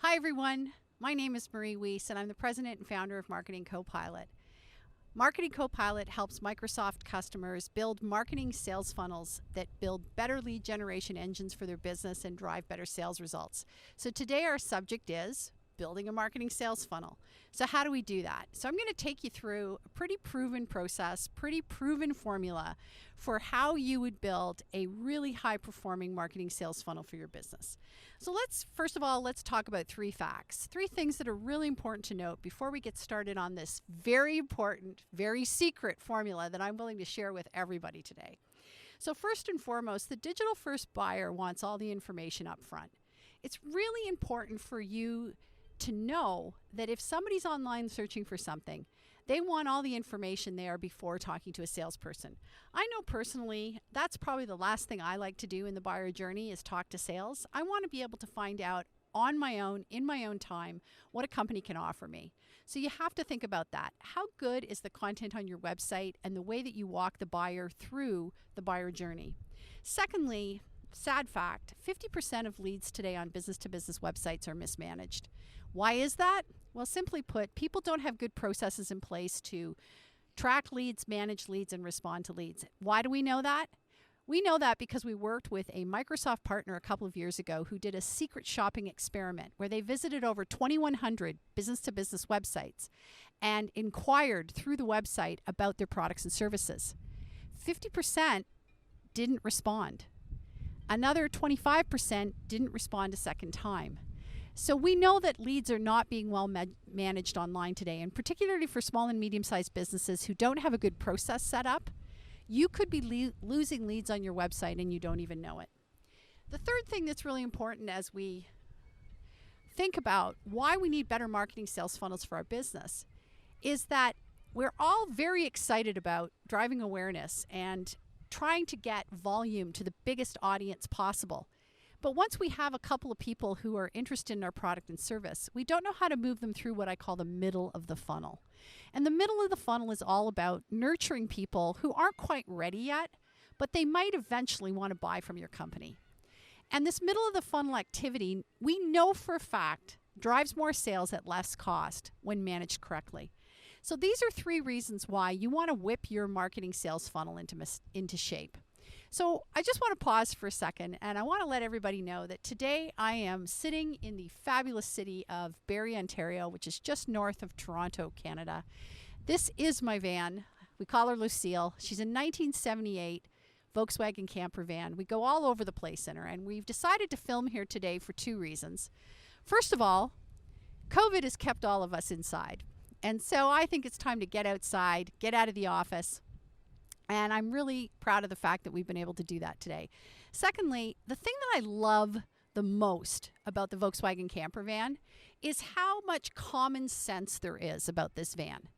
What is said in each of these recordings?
Hi everyone, my name is Marie Weiss and I'm the president and founder of Marketing CoPilot. Marketing CoPilot helps Microsoft customers build marketing sales funnels that build better lead generation engines for their business and drive better sales results. So today our subject is building a marketing sales funnel. So how do we do that? So I'm going to take you through a pretty proven process, pretty proven formula for how you would build a really high performing marketing sales funnel for your business. So first of all, let's talk about three facts, three things that are really important to note before we get started on this very important, very secret formula that I'm willing to share with everybody today. So first and foremost, the digital first buyer wants all the information up front. It's really important for you to know that if somebody's online searching for something, they want all the information there before talking to a salesperson. I know personally, that's probably the last thing I like to do in the buyer journey is talk to sales. I want to be able to find out on my own, in my own time, what a company can offer me. So you have to think about that. How good is the content on your website and the way that you walk the buyer through the buyer journey? Secondly, sad fact, 50% of leads today on business-to-business websites are mismanaged. Why is that? Well, simply put, people don't have good processes in place to track leads, manage leads, and respond to leads. Why do we know that? We know that because we worked with a Microsoft partner a couple of years ago who did a secret shopping experiment where they visited over 2,100 business-to-business websites and inquired through the website about their products and services. 50% didn't respond. Another 25% didn't respond a second time. So we know that leads are not being well managed online today, and particularly for small and medium-sized businesses who don't have a good process set up, you could be losing leads on your website and you don't even know it. The third thing that's really important as we think about why we need better marketing sales funnels for our business is that we're all very excited about driving awareness and trying to get volume to the biggest audience possible. But once we have a couple of people who are interested in our product and service, we don't know how to move them through what I call the middle of the funnel. And the middle of the funnel is all about nurturing people who aren't quite ready yet, but they might eventually want to buy from your company. And this middle of the funnel activity, we know for a fact, drives more sales at less cost when managed correctly. So these are three reasons why you want to whip your marketing sales funnel into shape. So I just want to pause for a second and I want to let everybody know that today I am sitting in the fabulous city of Barrie, Ontario, which is just north of Toronto, Canada. This is my van. We call her Lucille. She's a 1978 Volkswagen camper van. We go all over the place in her, and we've decided to film here today for two reasons. First of all, COVID has kept all of us inside. And so I think it's time to get outside, get out of the office. And I'm really proud of the fact that we've been able to do that today. Secondly, the thing that I love the most about the Volkswagen camper van is how much common sense there is about this van.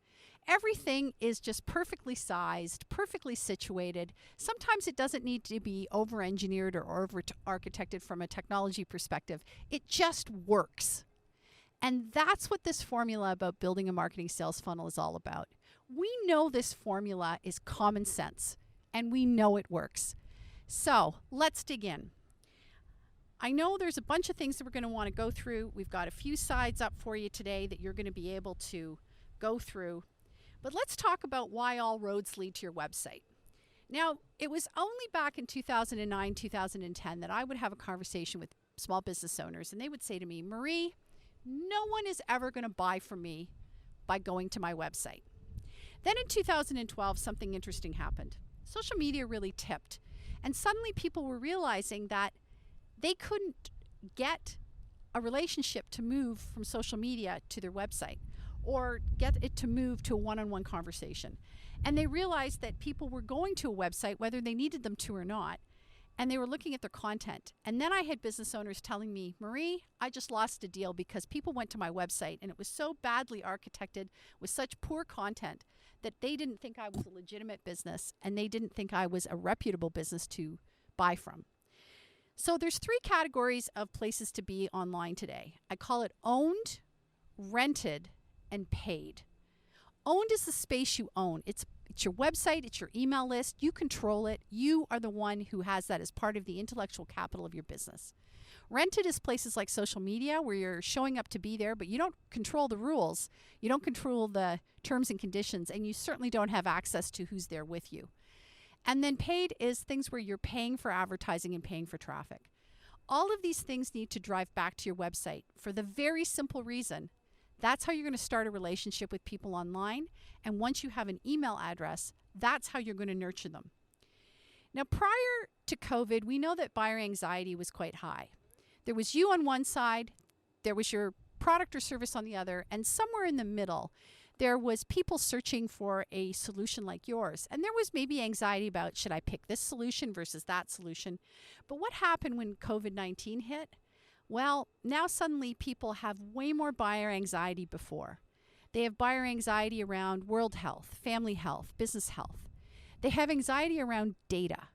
Everything is just perfectly sized, perfectly situated. Sometimes it doesn't need to be over-engineered or over-architected from a technology perspective. It just works. And that's what this formula about building a marketing sales funnel is all about. We know this formula is common sense, and we know it works. So let's dig in. I know there's a bunch of things that we're going to want to go through. We've got a few slides up for you today that you're going to be able to go through. But let's talk about why all roads lead to your website. Now, it was only back in 2009, 2010 that I would have a conversation with small business owners, and they would say to me, Marie, no one is ever going to buy from me by going to my website. Then in 2012, something interesting happened. Social media really tipped, and suddenly people were realizing that they couldn't get a relationship to move from social media to their website or get it to move to a one-on-one conversation. And they realized that people were going to a website whether they needed them to or not, and they were looking at their content. And then I had business owners telling me, Marie, I just lost a deal because people went to my website and it was so badly architected with such poor content that they didn't think I was a legitimate business and they didn't think I was a reputable business to buy from. So there's three categories of places to be online today. I call it owned, rented, and paid. Owned is the space you own. It's your website, it's your email list, you control it. You are the one who has that as part of the intellectual capital of your business. Rented is places like social media where you're showing up to be there, but you don't control the rules. You don't control the terms and conditions, and you certainly don't have access to who's there with you. And then paid is things where you're paying for advertising and paying for traffic. All of these things need to drive back to your website for the very simple reason that's how you're going to start a relationship with people online. And once you have an email address, that's how you're going to nurture them. Now, prior to COVID, we know that buyer anxiety was quite high. There was you on one side, there was your product or service on the other, and somewhere in the middle, there was people searching for a solution like yours. And there was maybe anxiety about, should I pick this solution versus that solution? But what happened when COVID-19 hit? Well, now suddenly people have way more buyer anxiety before. They have buyer anxiety around world health, family health, business health. They have anxiety around data.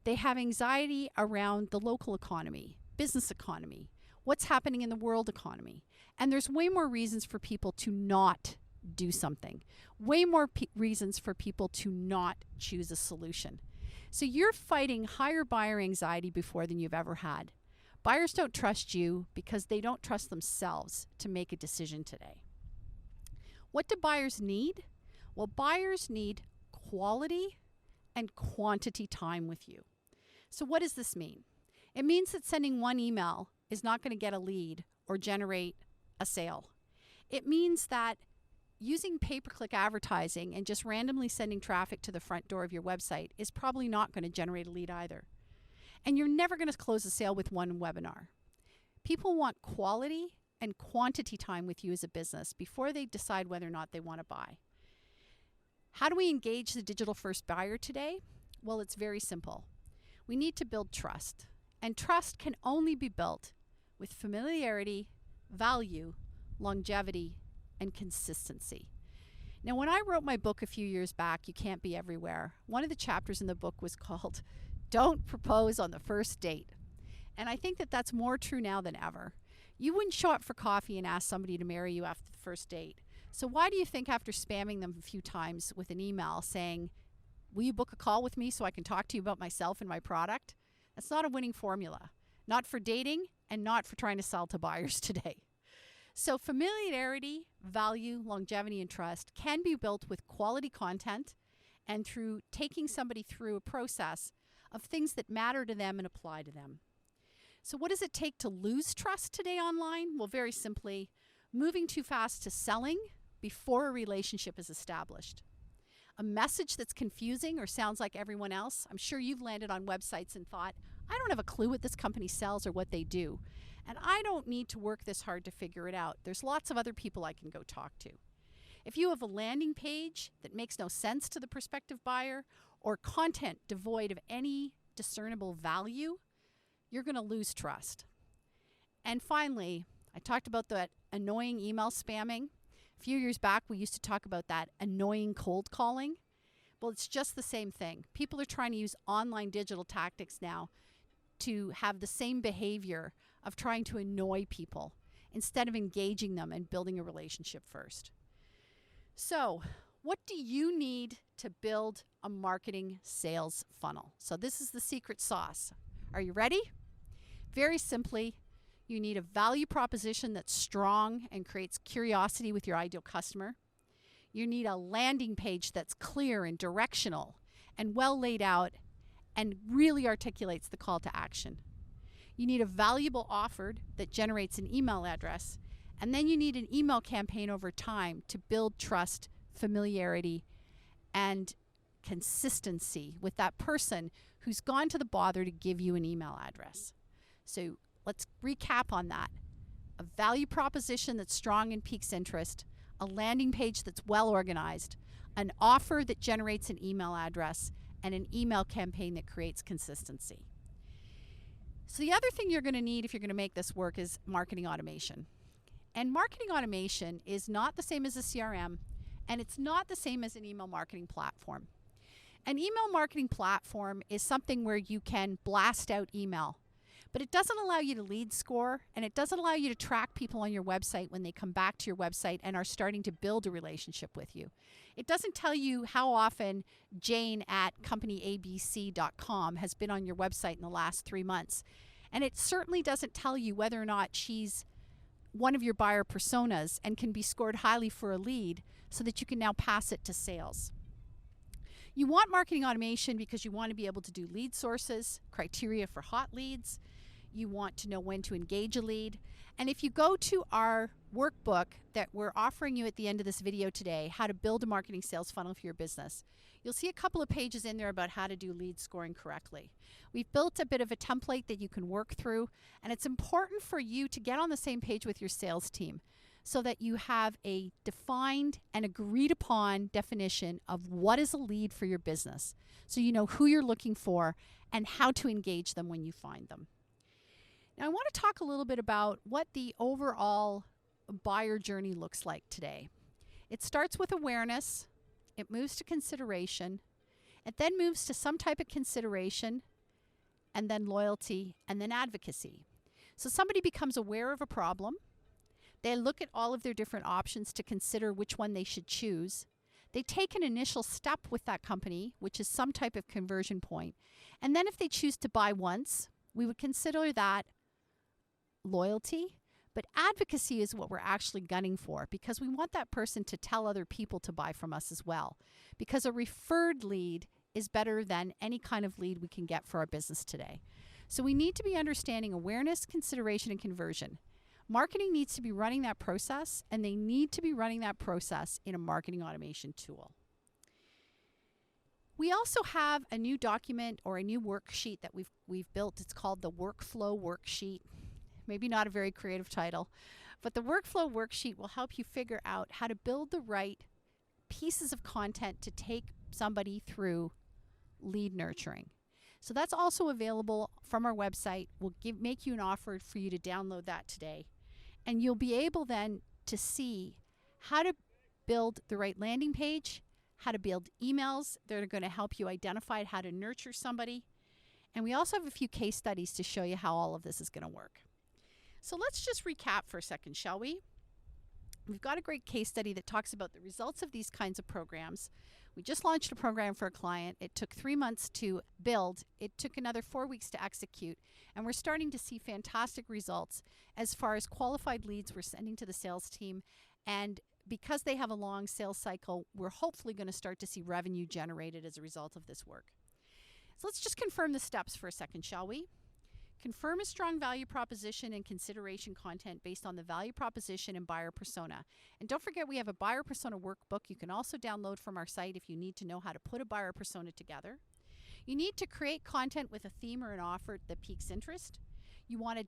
They have anxiety around the local economy, business economy, what's happening in the world economy. And there's way more reasons for people to not do something, way more reasons for people to not choose a solution. So you're fighting higher buyer anxiety before than you've ever had. Buyers don't trust you because they don't trust themselves to make a decision today. What do buyers need? Well, buyers need quality and quantity time with you. So what does this mean? It means that sending one email is not going to get a lead or generate a sale. It means that using pay-per-click advertising and just randomly sending traffic to the front door of your website is probably not going to generate a lead either. And you're never going to close a sale with one webinar. People want quality and quantity time with you as a business before they decide whether or not they want to buy. How do we engage the digital-first buyer today? Well, it's very simple. We need to build trust. And trust can only be built with familiarity, value, longevity, and consistency. Now, when I wrote my book a few years back, You Can't Be Everywhere, one of the chapters in the book was called Don't Propose on the First Date. And I think that that's more true now than ever. You wouldn't show up for coffee and ask somebody to marry you after the first date. So why do you think after spamming them a few times with an email saying, will you book a call with me so I can talk to you about myself and my product? That's not a winning formula. Not for dating and not for trying to sell to buyers today. So familiarity, value, longevity, and trust can be built with quality content and through taking somebody through a process of things that matter to them and apply to them. So what does it take to lose trust today online? Well, very simply, moving too fast to selling before a relationship is established. A message that's confusing or sounds like everyone else. I'm sure you've landed on websites and thought, I don't have a clue what this company sells or what they do. And I don't need to work this hard to figure it out. There's lots of other people I can go talk to. If you have a landing page that makes no sense to the prospective buyer or content devoid of any discernible value, you're going to lose trust. And finally, I talked about that annoying email spamming. A few years back, we used to talk about that annoying cold calling. Well, it's just the same thing. People are trying to use online digital tactics now to have the same behavior of trying to annoy people instead of engaging them and building a relationship first. So, what do you need to build a marketing sales funnel? So this is the secret sauce. Are you ready? Very simply, you need a value proposition that's strong and creates curiosity with your ideal customer. You need a landing page that's clear and directional and well laid out and really articulates the call to action. You need a valuable offer that generates an email address, and then you need an email campaign over time to build trust, familiarity, and consistency with that person who's gone to the bother to give you an email address. So let's recap on that. A value proposition that's strong and piques interest, a landing page that's well organized, an offer that generates an email address, and an email campaign that creates consistency. So the other thing you're going to need if you're going to make this work is marketing automation. And marketing automation is not the same as a CRM, and it's not the same as an email marketing platform. An email marketing platform is something where you can blast out email, but it doesn't allow you to lead score, and it doesn't allow you to track people on your website when they come back to your website and are starting to build a relationship with you. It doesn't tell you how often Jane at companyabc.com has been on your website in the last 3 months. And it certainly doesn't tell you whether or not she's one of your buyer personas and can be scored highly for a lead so that you can now pass it to sales. You want marketing automation because you want to be able to do lead sources, criteria for hot leads. You want to know when to engage a lead. And if you go to our workbook that we're offering you at the end of this video today, how to build a marketing sales funnel for your business, you'll see a couple of pages in there about how to do lead scoring correctly. We've built a bit of a template that you can work through, and it's important for you to get on the same page with your sales team so that you have a defined and agreed upon definition of what is a lead for your business, so you know who you're looking for and how to engage them when you find them. Now, I want to talk a little bit about what the overall buyer journey looks like today. It starts with awareness, it moves to consideration, it then moves to some type of consideration, and then loyalty, and then advocacy. So somebody becomes aware of a problem. They look at all of their different options to consider which one they should choose. They take an initial step with that company, which is some type of conversion point. And then if they choose to buy once, we would consider that loyalty. But advocacy is what we're actually gunning for, because we want that person to tell other people to buy from us as well. Because a referred lead is better than any kind of lead we can get for our business today. So we need to be understanding awareness, consideration, and conversion. Marketing needs to be running that process, and they need to be running that process in a marketing automation tool. We also have a new document or a new worksheet that we've built. It's called the Workflow Worksheet. Maybe not a very creative title, but the Workflow Worksheet will help you figure out how to build the right pieces of content to take somebody through lead nurturing. So that's also available from our website. We'll make you an offer for you to download that today. And you'll be able then to see how to build the right landing page, how to build emails that are going to help you identify how to nurture somebody. And we also have a few case studies to show you how all of this is going to work. So let's just recap for a second, shall we? We've got a great case study that talks about the results of these kinds of programs. We just launched a program for a client. It took 3 months to build. It took another 4 weeks to execute. And we're starting to see fantastic results as far as qualified leads we're sending to the sales team. And because they have a long sales cycle, we're hopefully going to start to see revenue generated as a result of this work. So let's just confirm the steps for a second, shall we? Confirm a strong value proposition and consideration content based on the value proposition and buyer persona. And don't forget, we have a buyer persona workbook you can also download from our site if you need to know how to put a buyer persona together. You need to create content with a theme or an offer that piques interest. You want to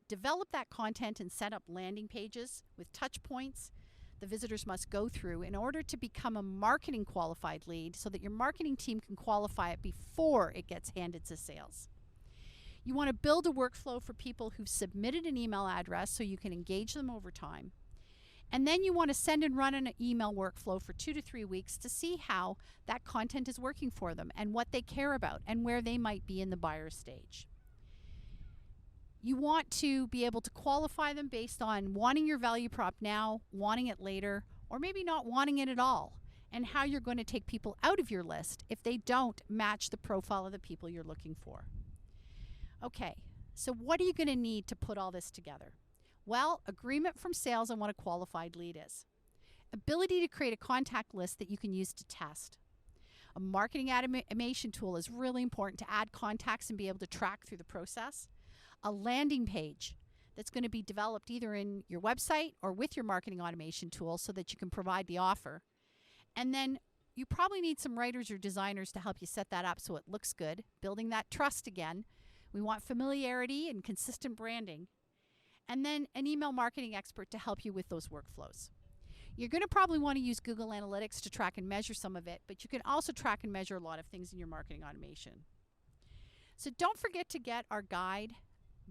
develop that content and set up landing pages with touch points the visitors must go through in order to become a marketing qualified lead so that your marketing team can qualify it before it gets handed to sales. You want to build a workflow for people who've submitted an email address so you can engage them over time. And then you want to send and run an email workflow for 2 to 3 weeks to see how that content is working for them and what they care about and where they might be in the buyer stage. You want to be able to qualify them based on wanting your value prop now, wanting it later, or maybe not wanting it at all, and how you're going to take people out of your list if they don't match the profile of the people you're looking for. Okay, so what are you going to need to put all this together? Well, agreement from sales on what a qualified lead is. Ability to create a contact list that you can use to test. A marketing automation tool is really important to add contacts and be able to track through the process. A landing page that's going to be developed either in your website or with your marketing automation tool so that you can provide the offer. And then you probably need some writers or designers to help you set that up so it looks good, building that trust again. We want familiarity and consistent branding. And then an email marketing expert to help you with those workflows. You're going to probably want to use Google Analytics to track and measure some of it, but you can also track and measure a lot of things in your marketing automation. So don't forget to get our guide,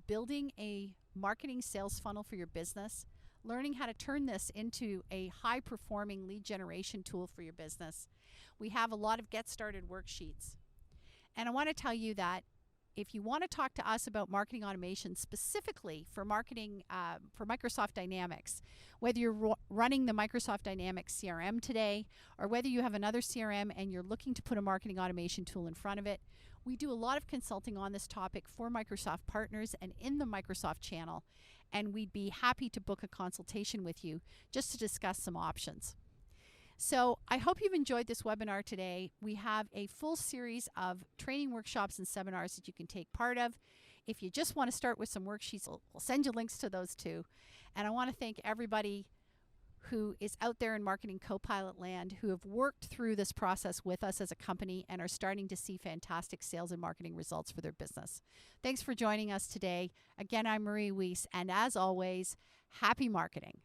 Building a Marketing Sales Funnel for Your Business, learning how to turn this into a high-performing lead generation tool for your business. We have a lot of get started worksheets. And I want to tell you that if you want to talk to us about marketing automation specifically for marketing for Microsoft Dynamics, whether you're running the Microsoft Dynamics CRM today or whether you have another CRM and you're looking to put a marketing automation tool in front of it, We do a lot of consulting on this topic for Microsoft partners and in the Microsoft channel, and we'd be happy to book a consultation with you just to discuss some options. So I hope you've enjoyed this webinar today. We have a full series of training workshops and seminars that you can take part of. If you just want to start with some worksheets, we'll send you links to those too. And I want to thank everybody who is out there in Marketing CoPilot land who have worked through this process with us as a company and are starting to see fantastic sales and marketing results for their business. Thanks for joining us today. Again, I'm Marie Weiss, and as always, happy marketing.